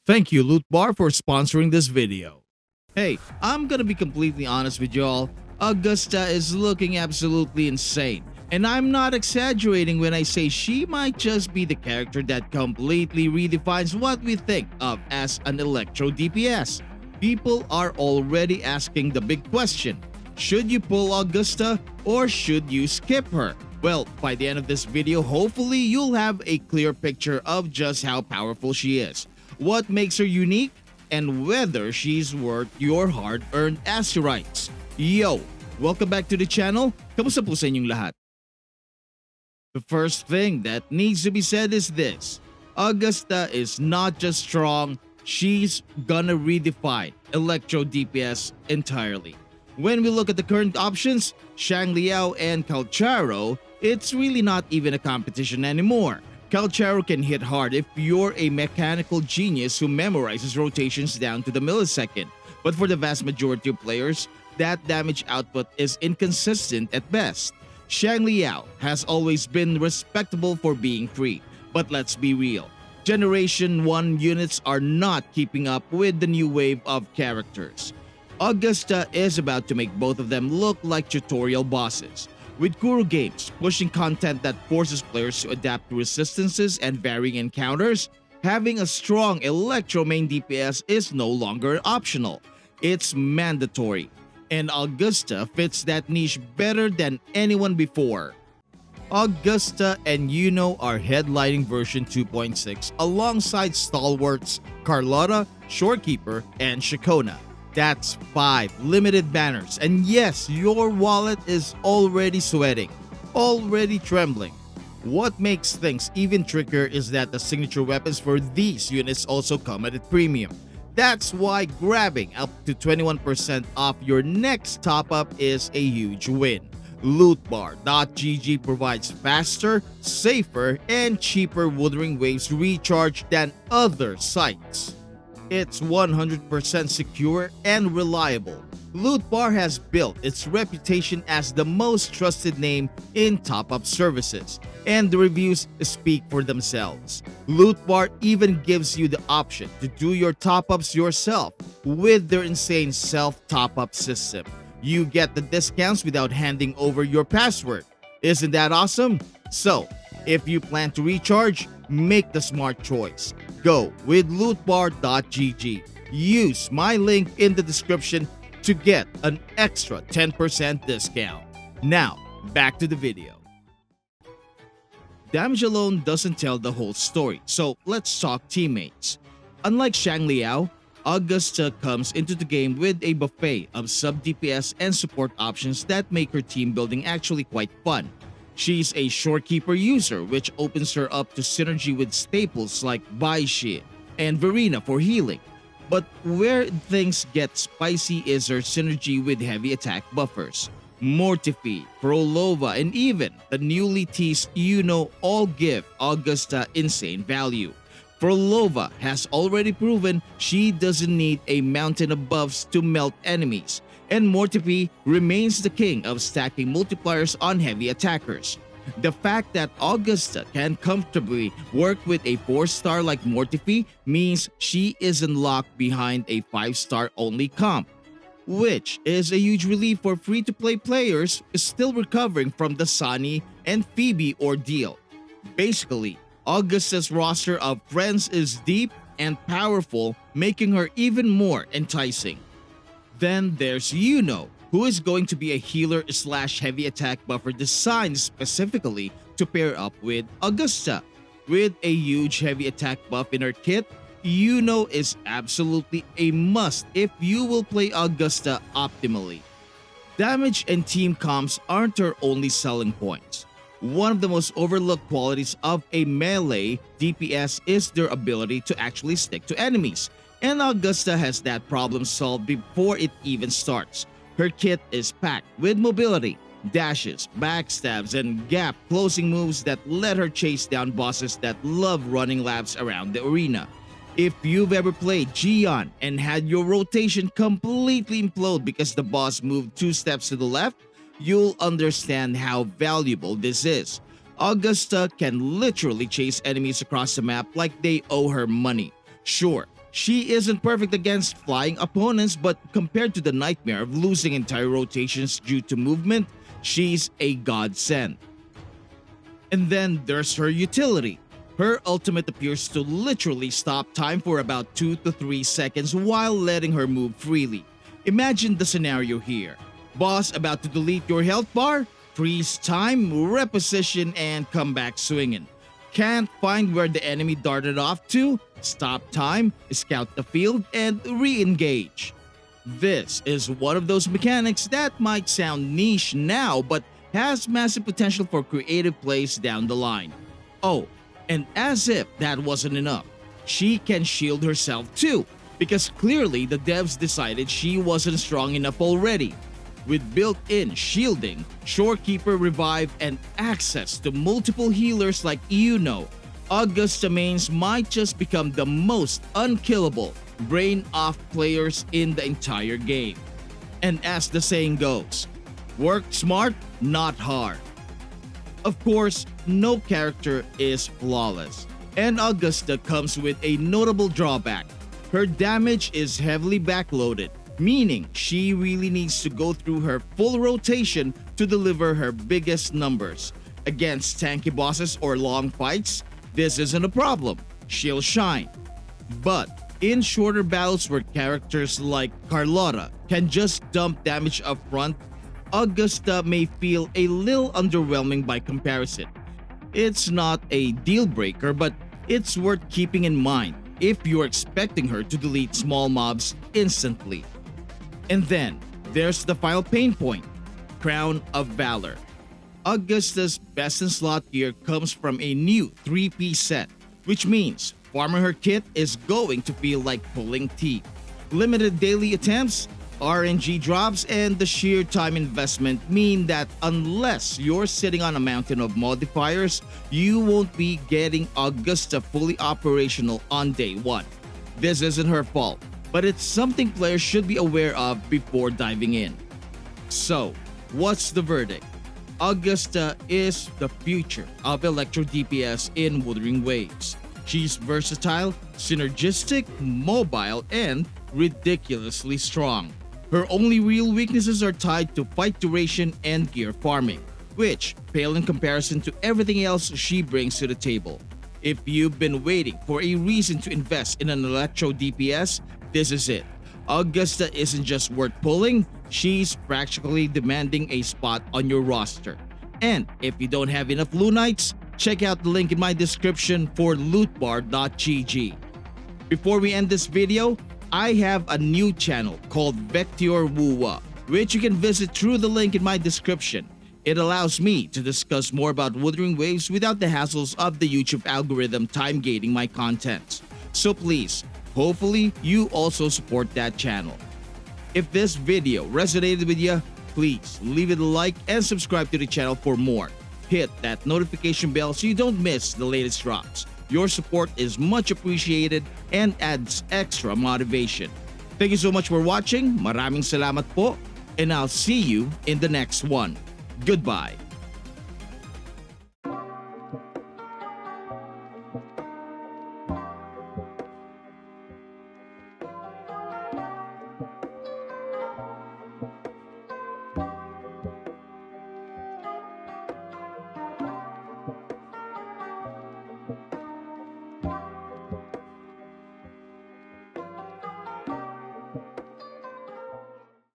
Thank you, Loot Bar, for sponsoring this video. Hey, I'm gonna be completely honest with y'all. Augusta is looking absolutely insane. And I'm not exaggerating when I say she might just be the character that completely redefines what we think of as an Electro DPS. People are already asking the big question: should you pull Augusta or should you skip her? Well, by the end of this video, hopefully you'll have a clear picture of just how powerful she is, what makes her unique, and whether she's worth your hard-earned Azurites. Yo! Welcome back to the channel. Kamusta po sa inyong lahat? The first thing that needs to be said is this: Augusta is not just strong, she's gonna redefine Electro DPS entirely. When we look at the current options, Shang Liao and Calcharo, it's really not even a competition anymore. Calcharo can hit hard if you're a mechanical genius who memorizes rotations down to the millisecond, but for the vast majority of players, that damage output is inconsistent at best. Shang Liao has always been respectable for being free, but let's be real. Generation 1 units are not keeping up with the new wave of characters. Augusta is about to make both of them look like tutorial bosses, with Kuro Games pushing content that forces players to adapt to resistances and varying encounters. Having a strong Electro main DPS is no longer optional, it's mandatory, and Augusta fits that niche better than anyone before. Augusta and Yuno are headlining version 2.6 alongside stalwarts Carlotta, Shorekeeper, and Shakona. That's 5 limited banners, and yes, your wallet is already sweating, already trembling. What makes things even trickier is that the signature weapons for these units also come at a premium. That's why grabbing up to 21% off your next top-up is a huge win. Lootbar.gg provides faster, safer, and cheaper Wuthering Waves recharge than other sites. It's 100% secure and reliable. Lootbar has built its reputation as the most trusted name in top-up services, and the reviews speak for themselves. Lootbar even gives you the option to do your top-ups yourself with their insane self-top-up system. You get the discounts without handing over your password. Isn't that awesome? So, if you plan to recharge, make the smart choice. Go with lootbar.gg. Use my link in the description to get an extra 10% discount. Now, back to the video. Damage alone doesn't tell the whole story, so let's talk teammates. Unlike Shang Liao, Augusta comes into the game with a buffet of sub-DPS and support options that make her team building actually quite fun. She's a Shorekeeper user, which opens her up to synergy with staples like Baishi and Verena for healing. But where things get spicy is her synergy with heavy attack buffers. Mortifi, Prolova, and even the newly teased Yuno all give Augusta insane value. Prolova has already proven she doesn't need a mountain of buffs to melt enemies, and Mortifi remains the king of stacking multipliers on heavy attackers. The fact that Augusta can comfortably work with a 4-star like Mortifi means she isn't locked behind a 5-star only comp, which is a huge relief for free-to-play players still recovering from the Sunny and Phoebe ordeal. Basically, Augusta's roster of friends is deep and powerful, making her even more enticing. Then there's Yuno, who is going to be a healer / heavy attack buffer designed specifically to pair up with Augusta. With a huge heavy attack buff in her kit, Yuno is absolutely a must if you will play Augusta optimally. Damage and team comps aren't her only selling points. One of the most overlooked qualities of a melee DPS is their ability to actually stick to enemies, and Augusta has that problem solved before it even starts. Her kit is packed with mobility, dashes, backstabs, and gap closing moves that let her chase down bosses that love running laps around the arena. If you've ever played Gion and had your rotation completely implode because the boss moved 2 steps to the left, you'll understand how valuable this is. Augusta can literally chase enemies across the map like they owe her money. Sure, She isn't perfect against flying opponents, but compared to the nightmare of losing entire rotations due to movement, she's a godsend. And then there's her utility. Her ultimate appears to literally stop time for about 2 to 3 seconds while letting her move freely. Imagine the scenario here. Boss about to delete your health bar? Freeze time, reposition, and come back swinging. Can't find where the enemy darted off to? Stop time, scout the field, and re-engage. This is one of those mechanics that might sound niche now but has massive potential for creative plays down the line. Oh, and as if that wasn't enough, she can shield herself too, because clearly the devs decided she wasn't strong enough already. With built-in shielding, Shorekeeper Revive, and access to multiple healers like Augusta mains might just become the most unkillable, brain-off players in the entire game. And as the saying goes, work smart, not hard. Of course, no character is flawless, and Augusta comes with a notable drawback. Her damage is heavily backloaded, meaning she really needs to go through her full rotation to deliver her biggest numbers. Against tanky bosses or long fights, this isn't a problem, she'll shine. But in shorter battles where characters like Carlotta can just dump damage up front, Augusta may feel a little underwhelming by comparison. It's not a deal breaker, but it's worth keeping in mind if you're expecting her to delete small mobs instantly. And then, there's the final pain point, Crown of Valor. Augusta's best in slot gear comes from a new 3-piece set, which means farming her kit is going to feel like pulling teeth. Limited daily attempts, RNG drops, and the sheer time investment mean that unless you're sitting on a mountain of modifiers, you won't be getting Augusta fully operational on day 1. This isn't her fault, but it's something players should be aware of before diving in. So, what's the verdict? Augusta is the future of Electro DPS in Wuthering Waves. She's versatile, synergistic, mobile, and ridiculously strong. Her only real weaknesses are tied to fight duration and gear farming, which pale in comparison to everything else she brings to the table. If you've been waiting for a reason to invest in an Electro DPS, this is it. Augusta isn't just worth pulling, she's practically demanding a spot on your roster. And if you don't have enough Lunites, check out the link in my description for lootbar.gg. Before we end this video, I have a new channel called Vector WuWa, which you can visit through the link in my description. It allows me to discuss more about Wuthering Waves without the hassles of the YouTube algorithm time gating my content. So please, hopefully you also support that channel. If this video resonated with you, please leave it a like and subscribe to the channel for more. Hit that notification bell so you don't miss the latest drops. Your support is much appreciated and adds extra motivation. Thank you so much for watching. Maraming salamat po, and I'll see you in the next one. Goodbye.